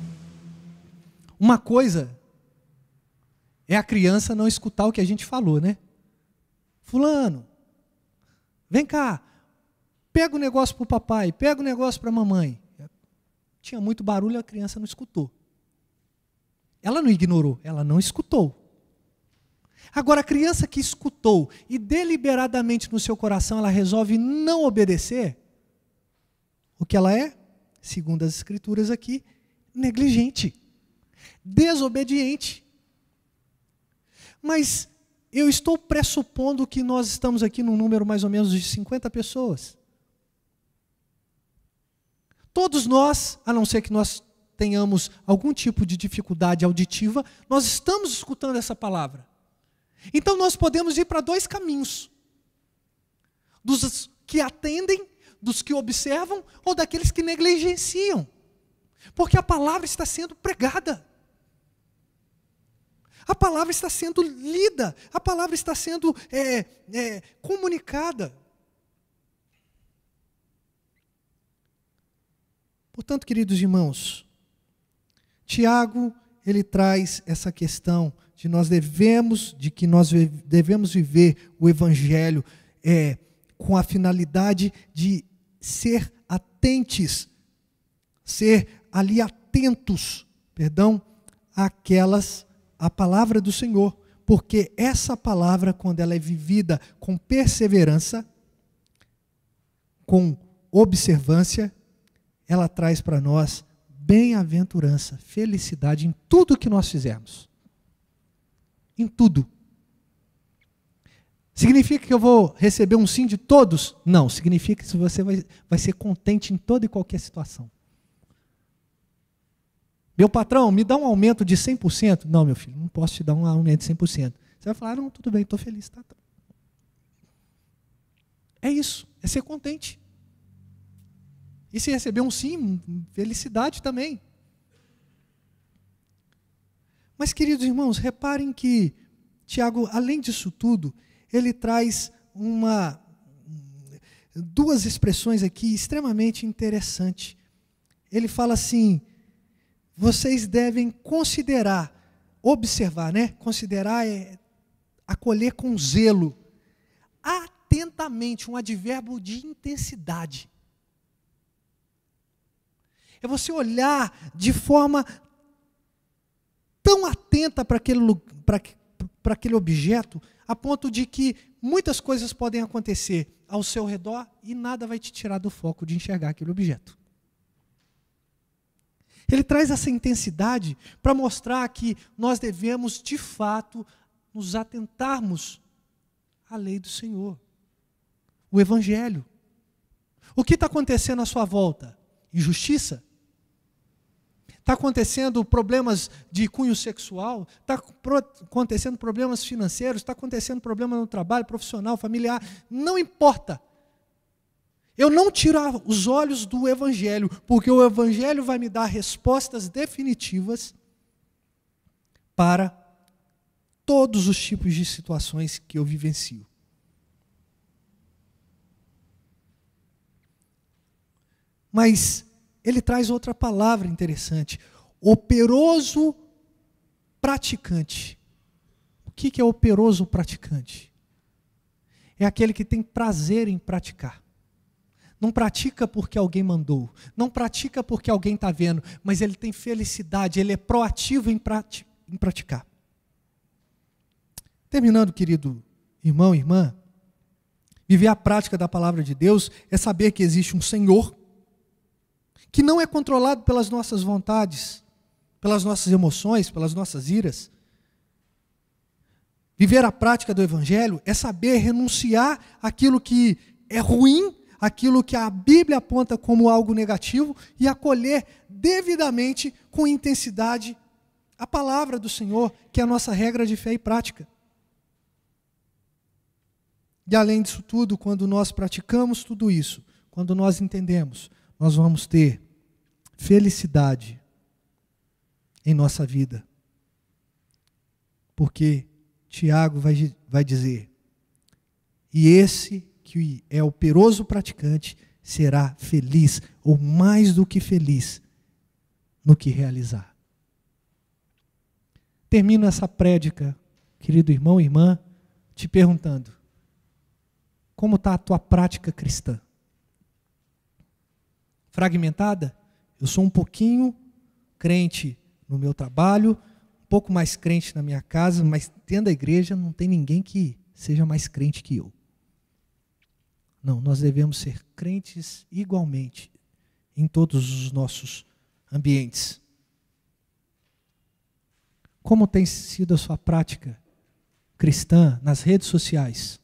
uma coisa é a criança não escutar o que a gente falou, né? Fulano, vem cá, pega o negócio para o papai, pega o negócio para a mamãe. Tinha muito barulho, a criança não escutou. Ela não ignorou, ela não escutou. Agora, a criança que escutou e deliberadamente no seu coração ela resolve não obedecer, o que ela é? Segundo as escrituras aqui, negligente, desobediente. Mas eu estou pressupondo que nós estamos aqui num número mais ou menos de 50 pessoas. Todos nós, a não ser que nós tenhamos algum tipo de dificuldade auditiva, nós estamos escutando essa palavra. Então nós podemos ir para dois caminhos: dos que atendem, dos que observam, ou daqueles que negligenciam. Porque a palavra está sendo pregada. A palavra está sendo lida. A palavra está sendo comunicada. Portanto, queridos irmãos, Tiago, ele traz essa questão de que nós devemos viver o Evangelho com a finalidade de ser atentos, ser ali atentos, à palavra do Senhor, porque essa palavra, quando ela é vivida com perseverança, com observância, ela traz para nós bem-aventurança, felicidade em tudo que nós fizermos. Em tudo. Significa que eu vou receber um sim de todos? Não, significa que você vai ser contente em toda e qualquer situação. Meu patrão, me dá um aumento de 100%? Não, meu filho, não posso te dar um aumento de 100%. Você vai falar, não, tudo bem, estou feliz. Tá. É isso, é ser contente. E se receber um sim, felicidade também. Mas, queridos irmãos, reparem que Tiago, além disso tudo, ele traz duas expressões aqui extremamente interessantes. Ele fala assim: vocês devem considerar, observar, né? Considerar é acolher com zelo, atentamente, um advérbio de intensidade. É você olhar de forma tão atenta para aquele objeto, a ponto de que muitas coisas podem acontecer ao seu redor e nada vai te tirar do foco de enxergar aquele objeto. Ele traz essa intensidade para mostrar que nós devemos, de fato, nos atentarmos à lei do Senhor, o Evangelho. O que está acontecendo à sua volta? Injustiça? Está acontecendo problemas de cunho sexual? Está acontecendo problemas financeiros? Está acontecendo problema no trabalho, profissional, familiar? Não importa. Eu não tiro os olhos do Evangelho, porque o Evangelho vai me dar respostas definitivas para todos os tipos de situações que eu vivencio. Mas ele traz outra palavra interessante: operoso praticante. O que é operoso praticante? É aquele que tem prazer em praticar. Não pratica porque alguém mandou, não pratica porque alguém está vendo, mas ele tem felicidade, ele é proativo em praticar. Terminando, querido irmão e irmã, viver a prática da palavra de Deus é saber que existe um Senhor que não é controlado pelas nossas vontades, pelas nossas emoções, pelas nossas iras. Viver a prática do Evangelho é saber renunciar àquilo que é ruim, aquilo que a Bíblia aponta como algo negativo, e acolher devidamente, com intensidade, a palavra do Senhor, que é a nossa regra de fé e prática. E além disso tudo, quando nós praticamos tudo isso, quando nós entendemos, nós vamos ter felicidade em nossa vida. Porque Tiago vai dizer, e esse que é operoso praticante será feliz, ou mais do que feliz, no que realizar. Termino essa prédica, querido irmão e irmã, te perguntando, como está a tua prática cristã? Fragmentada? Eu sou um pouquinho crente no meu trabalho, um pouco mais crente na minha casa, mas dentro da igreja não tem ninguém que seja mais crente que eu. Não, nós devemos ser crentes igualmente em todos os nossos ambientes. Como tem sido a sua prática cristã nas redes sociais?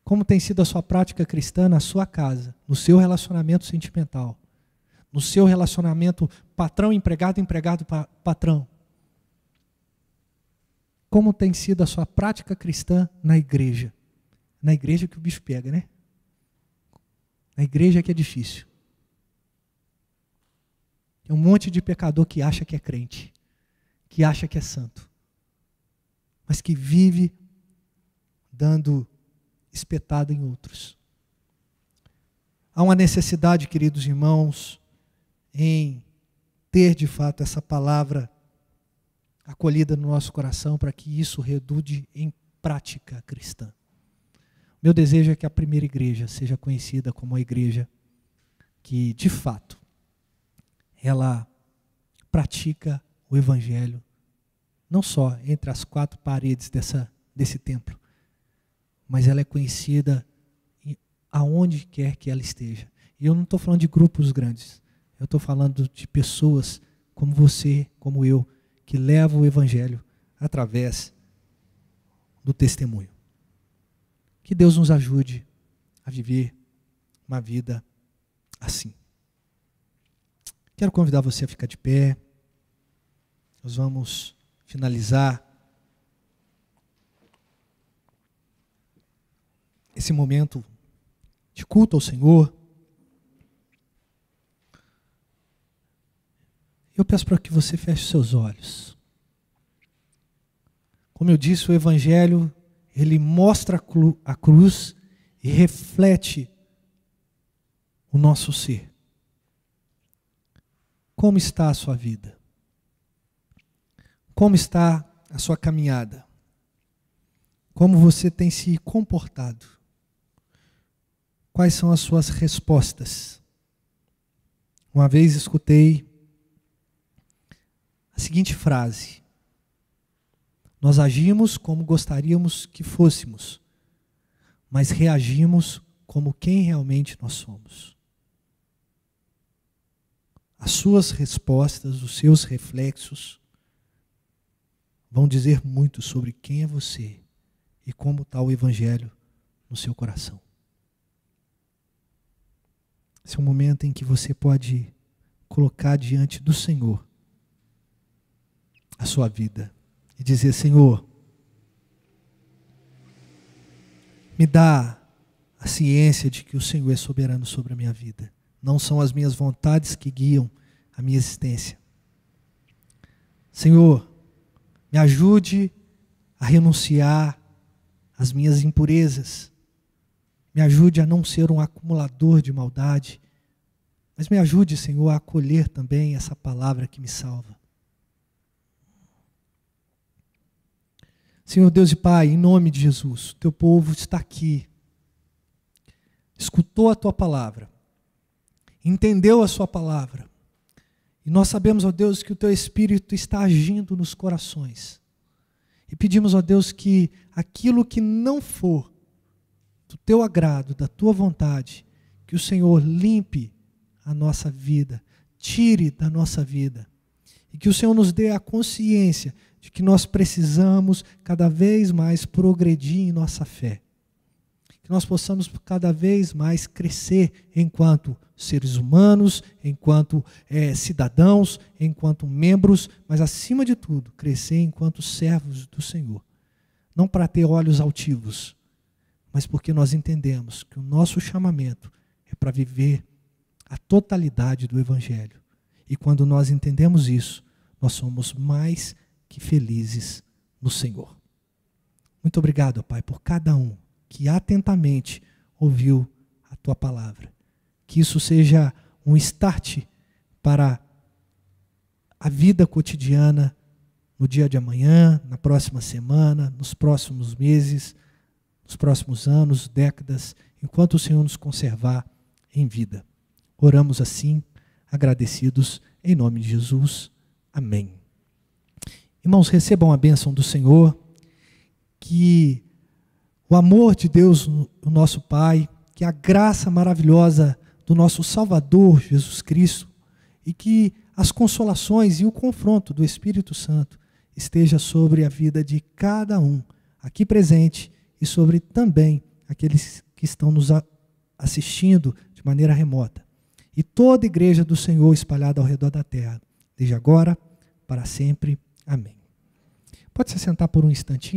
Como tem sido a sua prática cristã na sua casa, no seu relacionamento sentimental, no seu relacionamento patrão-empregado, empregado-patrão? Como tem sido a sua prática cristã na igreja? Na igreja que o bicho pega, né? Na igreja que é difícil. Tem um monte de pecador que acha que é crente, que acha que é santo, mas que vive dando espetada em outros. Há uma necessidade, queridos irmãos, em ter de fato essa palavra acolhida no nosso coração para que isso redunde em prática cristã. Meu desejo é que a primeira igreja seja conhecida como uma igreja que, de fato, ela pratica o evangelho, não só entre as quatro paredes desse templo, mas ela é conhecida aonde quer que ela esteja. E eu não estou falando de grupos grandes, eu estou falando de pessoas como você, como eu, que levam o evangelho através do testemunho. Que Deus nos ajude a viver uma vida assim. Quero convidar você a ficar de pé. Nós vamos finalizar esse momento de culto ao Senhor. Eu peço para que você feche seus olhos. Como eu disse, o Evangelho, ele mostra a cruz e reflete o nosso ser. Como está a sua vida? Como está a sua caminhada? Como você tem se comportado? Quais são as suas respostas? Uma vez escutei a seguinte frase: nós agimos como gostaríamos que fôssemos, mas reagimos como quem realmente nós somos. As suas respostas, os seus reflexos vão dizer muito sobre quem é você e como está o Evangelho no seu coração. Esse é um momento em que você pode colocar diante do Senhor a sua vida e dizer: Senhor, me dá a ciência de que o Senhor é soberano sobre a minha vida. Não são as minhas vontades que guiam a minha existência. Senhor, me ajude a renunciar às minhas impurezas. Me ajude a não ser um acumulador de maldade. Mas me ajude, Senhor, a acolher também essa palavra que me salva. Senhor Deus e Pai, em nome de Jesus, o teu povo está aqui, escutou a tua palavra, entendeu a sua palavra, e nós sabemos, ó Deus, que o teu Espírito está agindo nos corações, e pedimos, ó Deus, que aquilo que não for do teu agrado, da tua vontade, que o Senhor limpe a nossa vida, tire da nossa vida, e que o Senhor nos dê a consciência de que nós precisamos cada vez mais progredir em nossa fé. Que que nós possamos cada vez mais crescer enquanto seres humanos, enquanto cidadãos, enquanto membros, mas acima de tudo, crescer enquanto servos do Senhor. Não para ter olhos altivos, mas porque nós entendemos que o nosso chamamento é para viver a totalidade do Evangelho. E quando nós entendemos isso, nós somos mais que felizes no Senhor. Muito obrigado, Pai, por cada um que atentamente ouviu a Tua palavra. Que isso seja um start para a vida cotidiana, no dia de amanhã, na próxima semana, nos próximos meses, nos próximos anos, décadas, enquanto o Senhor nos conservar em vida. Oramos assim, agradecidos, em nome de Jesus. Amém. Irmãos, recebam a bênção do Senhor, que o amor de Deus, o nosso Pai, que a graça maravilhosa do nosso Salvador, Jesus Cristo, e que as consolações e o confronto do Espírito Santo esteja sobre a vida de cada um aqui presente e sobre também aqueles que estão nos assistindo de maneira remota. E toda a igreja do Senhor espalhada ao redor da terra, desde agora, para sempre. Amém. Pode se sentar por um instantinho.